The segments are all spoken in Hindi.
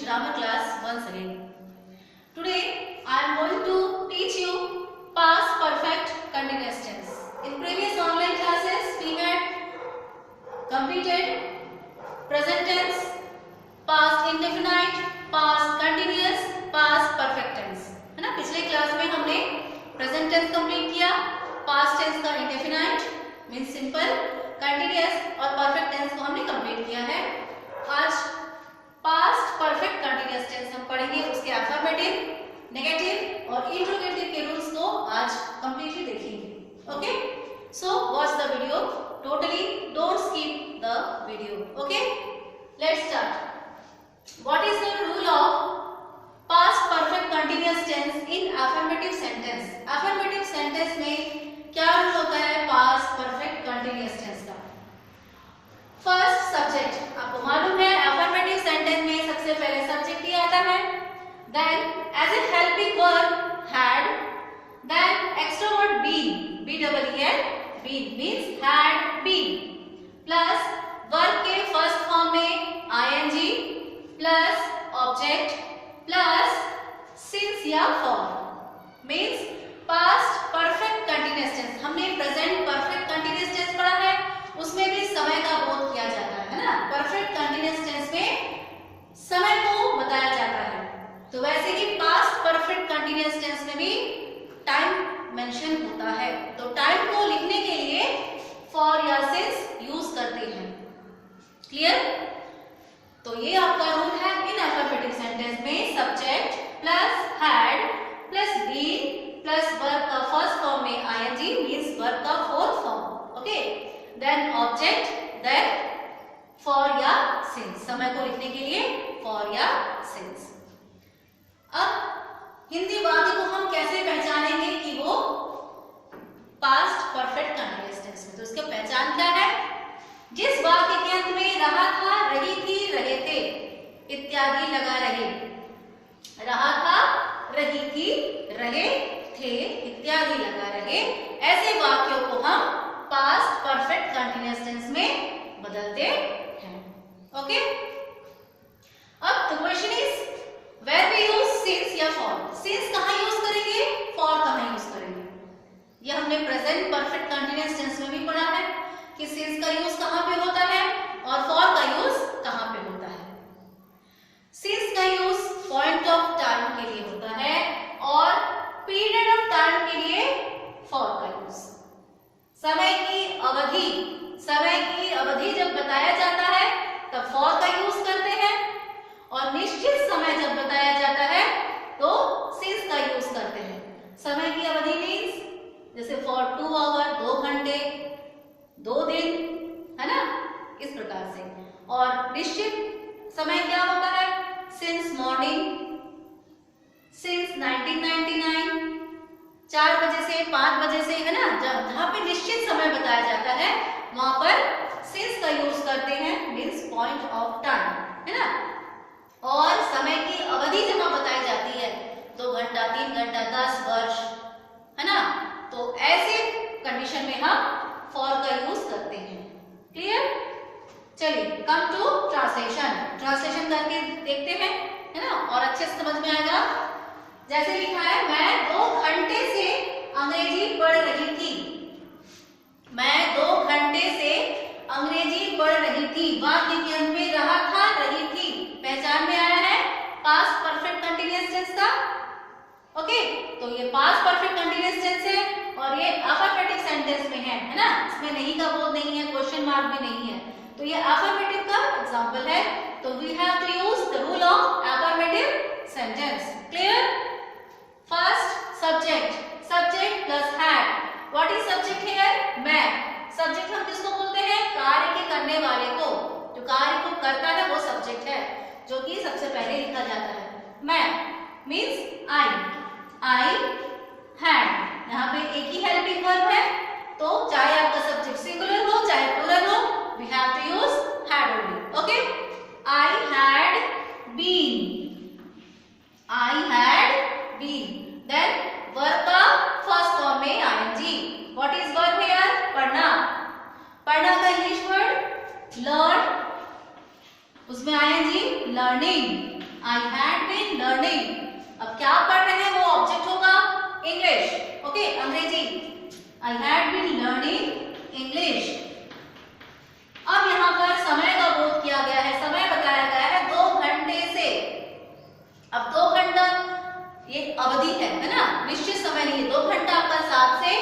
grammar class once again. Today I am going to teach you past perfect continuous tense. In previous online classes we had completed present tense, past indefinite, past continuous, past perfect tense. है ना, पिछले क्लास में हमने प्रेजेंट टेंस कंप्लीट किया, पास्ट टेंस का इंडेफिनाइट मींस सिंपल, कंटीन्यूअस और परफेक्ट टेंस को हमने कंप्लीट किया है। आज पास्ट परफेक्ट कंटीन्यूअस टेंस हम पढ़ेंगे, उसके अफर्मेटिव, नेगेटिव और इंट्रोगेटिव के रूल्स को आज कंप्लीटली देखेंगे। Okay, so watch the video totally, don't skip the video. Okay, let's start. What is the rule of past perfect continuous tense in affirmative sentence? Affirmative sentence में क्या रूल होता है पास्ट परफेक्ट कंटीन्यूअस टेंस का? First, subject. आपको मालूम है अफर्मेटिव सेंटेंस में सबसे पहले सब्जेक्ट ही आता है, then as a helping verb had, then extra word been, B-E-E-N, been means had been, plus verb के फर्स्ट फॉर्म में ing plus object plus since या for means past perfect continuous tense. हमने प्रेजेंट परफेक्ट कंटीन्यूअस टेंस पढ़ा है, उसमें भी समय का बोध किया जाता है ना। परफेक्ट कंटीन्यूअस टेंस में समय को बताया जाता है, तो वैसे ही पास्ट परफेक्ट कंटीन्यूअस टेंस में भी टाइम मेंशन होता है। तो टाइम को लिखने के लिए फॉर या सिंस यूज करते हैं। क्लियर? तो ये आपका रूल है इन अफर्मेटिव सेंटेंस में subject plus had plus been plus verb का फर्स्ट फॉर्म में ing मींस वर्ब का fourth form, okay, then object, then for या सिंस, समय को लिखने के लिए फॉर या सिंस। अब हिंदी वाक्य को हम कैसे पहचानेंगे कि वो पास्ट परफेक्ट कंटीन्यूअस टेंस में? तो इसकी पहचान क्या है? जिस वाक्य के अंत में रहा था, रही थी, रहे थे इत्यादि लगा रहे, रहा था, रही थी, रहे थे इत्यादि लगा रहे, ऐसे वाक्यों को हम पास्ट परफेक्ट कंटीन्यूअस टेंस में बदलते हैं। ओके, अब the question is where we use since या फॉर। सिंस कहां यूज करेंगे, फॉर कहां यूज करेंगे? ये हमने प्रेजेंट परफेक्ट कंटीन्यूअस टेंस में भी पढ़ा है कि सिंस का यूज कहां पे होता है और फॉर का यूज कहां पे होता है। सिंस का यूज पॉइंट ऑफ टाइम के लिए होता है और पीरियड ऑफ टाइम के लिए फॉर का यूज। समय की अवधि जब बताया जाता है तब फॉर का यूज करते हैं, और निश्चित समय जब बताया जाता है तो सिंस का यूज करते हैं। समय की अवधि मीन्स जैसे फॉर 2 आवर, 2 घंटे, 2 दिन, है ना, इस प्रकार से। और निश्चित समय क्या होता है? सिंस मॉर्निंग, सिंस 1999, 4 बजे से 5 बजे से, है ना, जहां पे निश्चित समय बताया जाता है वहां पर सिंस का यूज करते हैं मींस पॉइंट ऑफ टाइम, है ना। और समय की अवधि जहां बताई जाती है 2 घंटा, 3 घंटा, 10 वर्ष, है ना, तो ऐसे कंडीशन में हम फॉर का यूज करते हैं। क्लियर? चलिए कम टू ट्रांसलेशन। ट्रांसलेशन करके देखते हैं, है ना, और अच्छे से समझ में आएगा। जैसे लिखा है, मैं 2 घंटे से अंग्रेजी पढ़ रही थी। मैं 2 घंटे से अंग्रेजी पढ़ रही थी। वाक्य के अंत में रहा था, रही थी, पहचान में आया है पास्ट परफेक्ट कंटीन्यूअस टेंस का। ओके, तो ये पास्ट परफेक्ट कंटीन्यूअस टेंस है और ये अफर्मेटिव सेंटेंस में है ना, इसमें नहीं का बोध नहीं है, क्वेश्चन मार्क भी नहीं है, तो ये अफर्मेटिव का एग्जांपल है। तो we have to use the rule of affirmative sentence. Clear? First, subject plus had. What is subject here? मैं। सब्जेक्ट हम किसको बोलते हैं? कार्य के करने वाले को, जो कार्य को करता है वो सब्जेक्ट है, जो कि सबसे पहले लिखा जाता है। मैं मींस आई हैड, यहाँ पे एक ही हेल्पिंग वर्ब है, तो चाहे आपका सब्जेक्ट सिंगुलर हो चाहे प्लूरल हो, we have to use had only. Okay, I had been, I had been, then verb का फर्स्ट फॉर्म में ing। What is verb here? पढ़ना। पढ़ना का इंग्लिश वर्ड लर्न, उसमें ing learning, I had been learning. अब क्या पढ़ रहे हैं, वो ऑब्जेक्ट होगा इंग्लिश, ओके, अंग्रेजी। I had been learning English. अब यहाँ पर समय का बोध किया गया है, समय बताया गया है 2 घंटे से। अब 2 घंटा ये अवधि है ना, निश्चित समय नहीं है। 2 घंटा आपका 7 से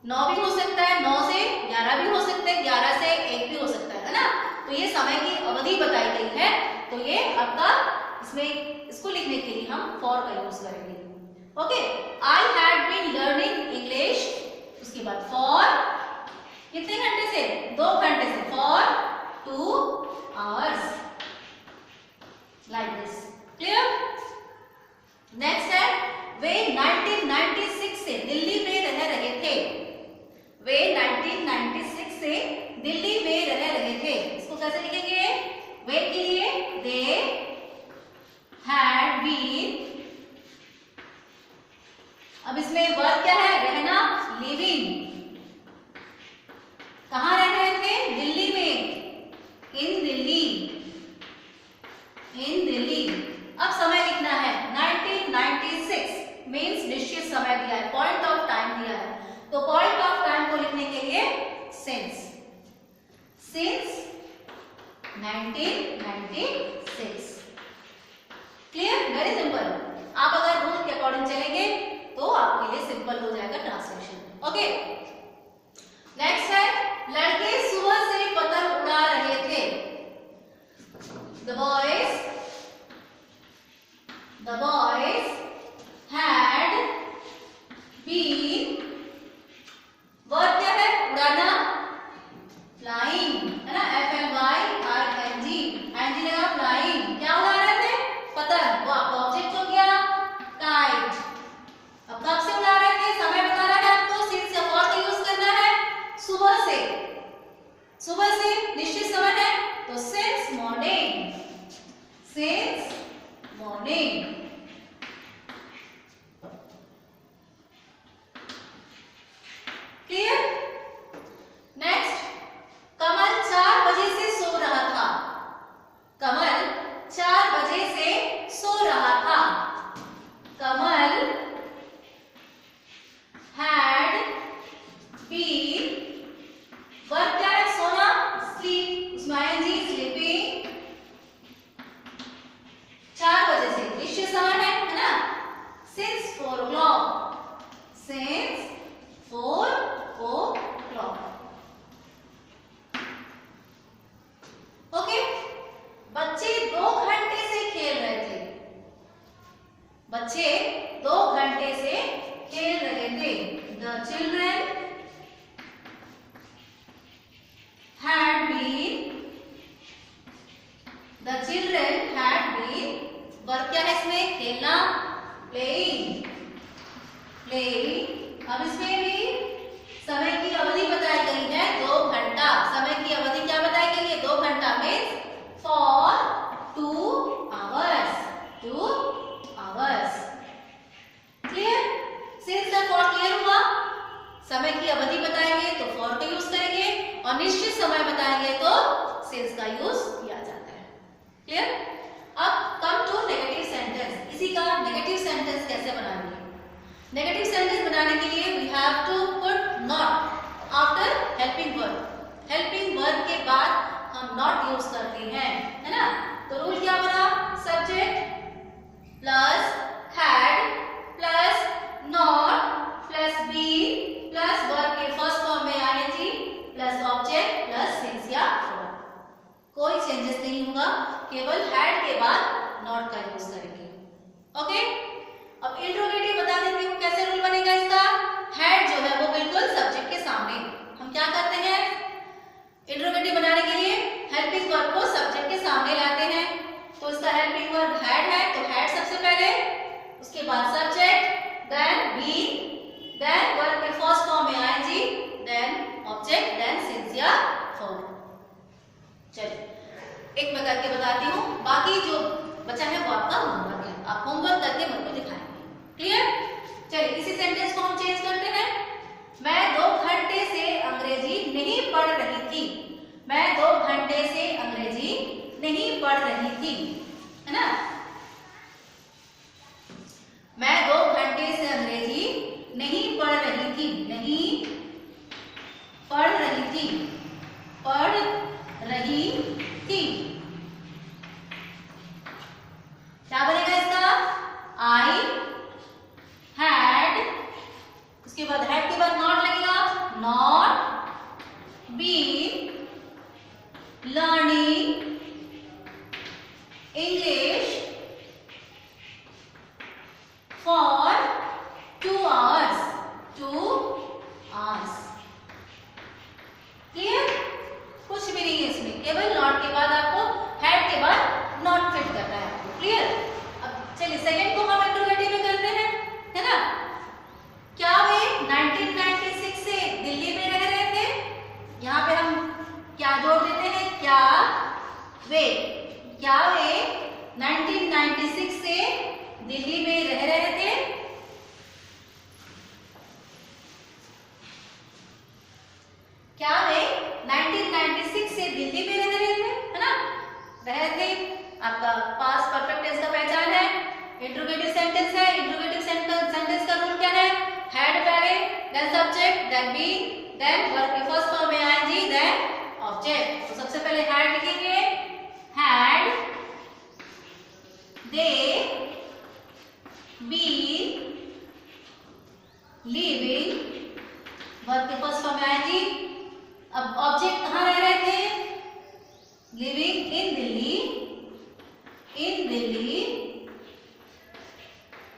9 भी हो सकता है, 9 से 11 भी हो सकता है, 11 से 1 भी हो सकता है ना। तो ये समय की अवधि बताई गई है, तो ये आपका इसमें इसको लिखने के लिए हम फॉर का यूज करेंगे, okay. I had been learning English, उसके बाद फॉर कितने घंटे से, 2 घंटे से, for 2 hours, like this, clear. Next है, वे 1996 से दिल्ली में रह रहे थे। वे 1996 से दिल्ली में रह रहे थे। इसको कैसे लिखेंगे, वे के लिए दे हैड बीन, अब इसमें वर्ब क्या है, रहना, लिविंग। कहां रह रहे थे, दिल्ली में, इन दिल्ली, इन दिल्ली। अब समय लिखना है, 1996 मीन्स निश्चित समय दिया है, पॉइंट ऑफ टाइम दिया है, तो पॉइंट ऑफ टाइम को लिखने के लिए since, since 1996, clear, very simple. आप अगर रूल के अकॉर्डिंग चलेंगे तो आपके लिए सिंपल हो जाएगा ट्रांसलेशन, ओके। नेक्स्ट है, लड़के सुबह से पतंग उड़ा रहे थे। The boys had been, verb क्या है, उड़ाना, flying है ना, FLYING, ING लगा, flying, क्या उड़ा रहे थे, पतंग, वो आपका ऑब्जेक्ट हो गया kite। अब कब से उड़ा रहे थे, समय बता रहा है आपको, since या for का यूज करना है, सुबह से, सुबह से निश्चित समय है, तो since morning, since morning, clear. Next, Kamal 4 बजे से सो रहा था। कमल 4 बजे से सो रहा था। कमल had been, वर्ब क्या है, सोना, sleep, उसमें ing, sleeping, 4 बजे से निश्चित समय है ना, since 4 o'clock, since 4 o'clock, okay. बच्चे 2 घंटे से खेल रहे थे। बच्चे 2 घंटे से खेल रहे थे। The children had been, the children had been, verb क्या है इसमें, खेलना, playing, playing। अब इसमें भी समय की अवधि बताई गई है 2 घंटा। समय की अवधि क्या बताई गई है, 2 घंटा means for 2 hours, 2 hours, clear. Since का फॉर क्लियर हुआ, समय की अवधि बताएंगे तो फॉर का यूज करेंगे, और निश्चित समय बताएंगे तो सिंस का यूज किया जाता है, क्लियर। अब कम टू नेगेटिव सेंटेंस। इसी का नेगेटिव सेंटेंस कैसे बनाएंगे, नेगेटिव सेंटेंस बनाने के लिए we have to put not after helping verb. Helping verb के बाद हम नॉट यूज करते हैं, है ना। तो रूल क्या बना, subject plus had plus not plus been plus verb के फर्स्ट फॉर्म में ING plus object plus since या फॉर। कोई चेंजेस नहीं होगा, केवल हैड के बाद नॉट का यूज करेंगे, ओके। अब इंट्रोगेटिव बता देती हूँ कैसे रूल बनेगा इसका। हैड जो है वो बिल्कुल सब्जेक्ट के सामने, हम क्या करते हैं, इंट्रोगेटिव बनाने के लिए हेल्पिंग वर्ब को सब्जेक्ट के सामने लाते हैं। तो इसका हेल्पिंग वर्ब हैड है, तो हैड सबसे पहले, उसके बाद subject, then been, then verb के फर्स्ट फॉर्म में ING, then object, then since या फॉर। चलिए एक मैं करके बताती हूँ, बाकी जो बचा है वो आपका होमवर्क है, आप होमवर्क करके मुझको दिखाएंगे, क्लियर। चलिए इसी सेंटेंस को हम चेंज करते हैं। मैं 2 घंटे से अंग्रेजी नहीं पढ़ रही थी। मैं 2 घंटे से अंग्रेजी नहीं पढ़ रही थी, है ना। मैं 2 घंटे से अंग्रेजी नहीं पढ़ रही थी। नहीं पढ़ रही थी, पढ़ रही थी। क्या बनेगा इसका? आई हैड, उसके बाद हैड के बाद नॉट लगेगा, not been learning English for 2 hours। 2 hours। Clear? कुछ भी नहीं है इसमें, केवल नॉट के बाद आपको हैड के बाद नॉट फिट करना है आपको। क्लियर? अब चलिए सेकंड को हम इंट्रोगेटिव में करते हैं, है ना? क्या वे 1996 से दिल्ली में रह रहे थे? यहाँ पे हम क्या जोड़ देते हैं? क्या वे 1996 से दिल्ली में रह रहे थे? क्या वे 1996 से दिल्ली में रह रहे थे? है ना? रहे थे आपका पास्ट परफेक्ट टेंस का पहचान है, इंट्रोगेटिव सेंटेंस है। इंट्रोगेटिव सेंटेंस का रूल क्या है? हैड पहले, then subject, then be, then verb की फर्स्ट फॉर्म में आईएनजी, देन ऑब्जेक्ट। तो सबसे पहले हैड लिखेंगे, had they been living, verb के फर्स्ट फॉर्म में आईएनजी। अब ऑब्जेक्ट कहाँ रह रहे थे? Living in Delhi, in Delhi.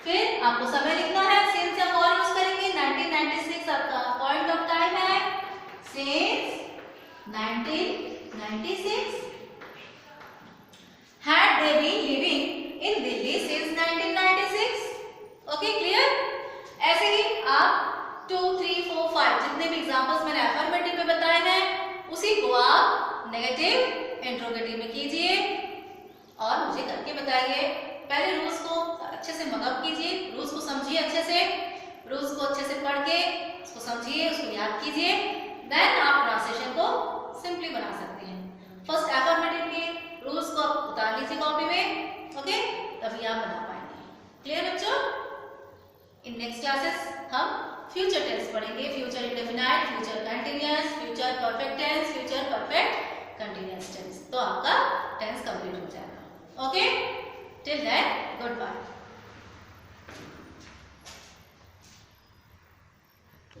फिर आपको समय लिखना है, सिंस या फॉर यूज करेंगे। 1996 आपका पॉइंट ऑफ टाइम है, since 1996। Had they been living in Delhi since 1996। Okay, clear? ऐसे ही आप 2, 3, 4, 5 जितने भी एग्जांपल्स मैंने अफर्मेटिव में बताए हैं, उसी को आप नेगेटिव इंट्रोगेटिव में कीजिए और मुझे करके बताइए। पहले रूल्स को अच्छे से मगअप कीजिए, रूल्स को समझिए अच्छे से, रूल्स को अच्छे से पढ़ के उसको समझिए, उसको याद कीजिए, देन आप ट्रांसलेशन को सिंपली बना सकते हैं। फर्स्ट अफर्मेटिव के रूल्स को आप उतार लीजिए कॉपी में, ओके? तभी आप बना पाएंगे। क्लियर बच्चों? इन नेक्स्ट क्लासेस हम फ्यूचर टेंस पढ़ेंगे, future indefinite, future continuous, future perfect tense, future perfect continuous tense. तो आपका टेंस कंप्लीट हो जाएगा। Okay, till then good bye.